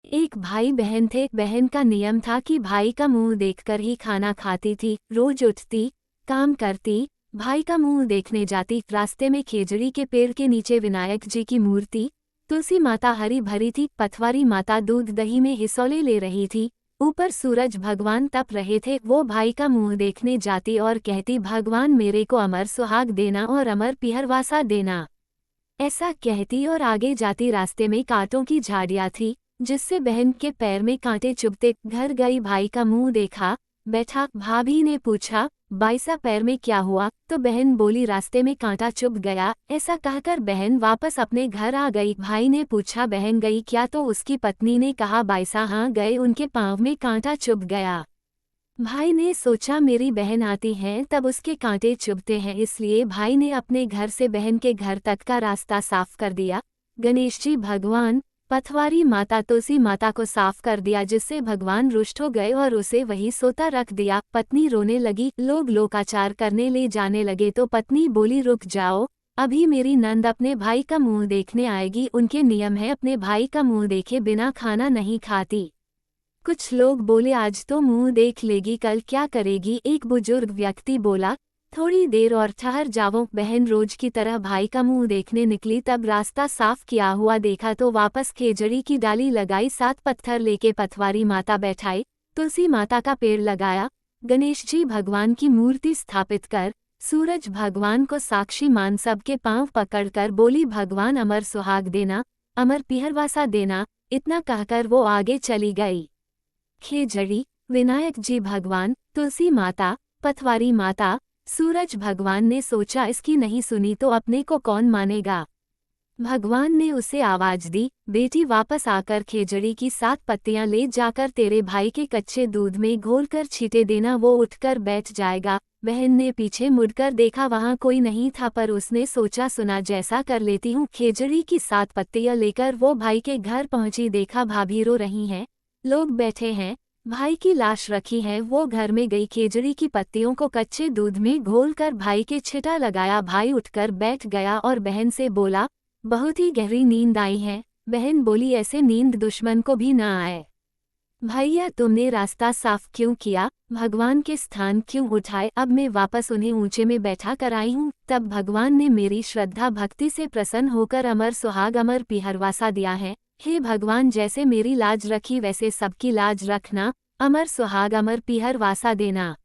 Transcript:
एक भाई बहन थे। बहन का नियम था कि भाई का मुंह देखकर ही खाना खाती थी। रोज उठती, काम करती, भाई का मुंह देखने जाती। रास्ते में खेजड़ी के पेड़ के नीचे विनायक जी की मूर्ति, तुलसी माता हरी भरी थी। पथवारी माता दूध दही में हिसोले ले रही थी। ऊपर सूरज भगवान तप रहे थे। वो भाई का मुंह देखने जाती और कहती, भगवान मेरे को अमर सुहाग देना और अमर पिहरवासा देना। ऐसा कहती और आगे जाती। रास्ते में कांटों की झाड़ियां थी, जिससे बहन के पैर में कांटे चुभते। घर गई, भाई का मुंह देखा, बैठा। भाभी ने पूछा, बाईसा पैर में क्या हुआ? तो बहन बोली, रास्ते में कांटा चुभ गया। ऐसा कहकर बहन वापस अपने घर आ गई। भाई ने पूछा, बहन गई क्या? तो उसकी पत्नी ने कहा, बाईसा हाँ गए, उनके पांव में कांटा चुभ गया। भाई ने सोचा मेरी बहन आती है तब उसके कांटे चुभते हैं, इसलिए भाई ने अपने घर से बहन के घर तक का रास्ता साफ कर दिया। गणेश जी भगवान, पथवारी माता, तुलसी माता को साफ कर दिया, जिससे भगवान रुष्ट हो गए और उसे वही सोता रख दिया। पत्नी रोने लगी, लोग लोकाचार करने ले जाने लगे तो पत्नी बोली, रुक जाओ, अभी मेरी नंद अपने भाई का मुंह देखने आएगी। उनके नियम है, अपने भाई का मुंह देखे बिना खाना नहीं खाती। कुछ लोग बोले, आज तो मुंह देख लेगी, कल क्या करेगी? एक बुजुर्ग व्यक्ति बोला, थोड़ी देर और ठहर जाओ। बहन रोज की तरह भाई का मुंह देखने निकली। तब रास्ता साफ किया हुआ देखा तो वापस खेजड़ी की डाली लगाई, 7 पत्थर लेके पथवारी माता बैठाई, तुलसी माता का पेड़ लगाया, गणेश जी भगवान की मूर्ति स्थापित कर, सूरज भगवान को साक्षी मान सबके पांव पकड़कर बोली, भगवान अमर सुहाग देना, अमर पिहरवासा देना। इतना कहकर वो आगे चली गई। खेजड़ी, विनायक जी भगवान, तुलसी माता, पथवारी माता, सूरज भगवान ने सोचा, इसकी नहीं सुनी तो अपने को कौन मानेगा। भगवान ने उसे आवाज दी, बेटी वापस आकर खेजड़ी की 7 पत्तियां ले जाकर तेरे भाई के कच्चे दूध में घोलकर छींटे देना, वो उठकर बैठ जाएगा। बहन ने पीछे मुड़कर देखा, वहां कोई नहीं था, पर उसने सोचा, सुना जैसा कर लेती हूँ। खेजड़ी की 7 पत्तियां लेकर वो भाई के घर पहुंची। देखा भाभी रो रही हैं, लोग बैठे हैं, भाई की लाश रखी है। वो घर में गई, खेजड़ी की पत्तियों को कच्चे दूध में घोलकर भाई के छिटा लगाया। भाई उठकर बैठ गया और बहन से बोला, बहुत ही गहरी नींद आई है। बहन बोली, ऐसे नींद दुश्मन को भी ना आए। भैया तुमने रास्ता साफ क्यों किया? भगवान के स्थान क्यों उठाए? अब मैं वापस उन्हें ऊंचे में बैठा कर आई हूँ। तब भगवान ने मेरी श्रद्धा भक्ति से प्रसन्न होकर अमर सुहाग अमर पिहरवासा दिया है। हे भगवान, जैसे मेरी लाज रखी वैसे सबकी लाज रखना, अमर सुहाग अमर पिहरवासा देना।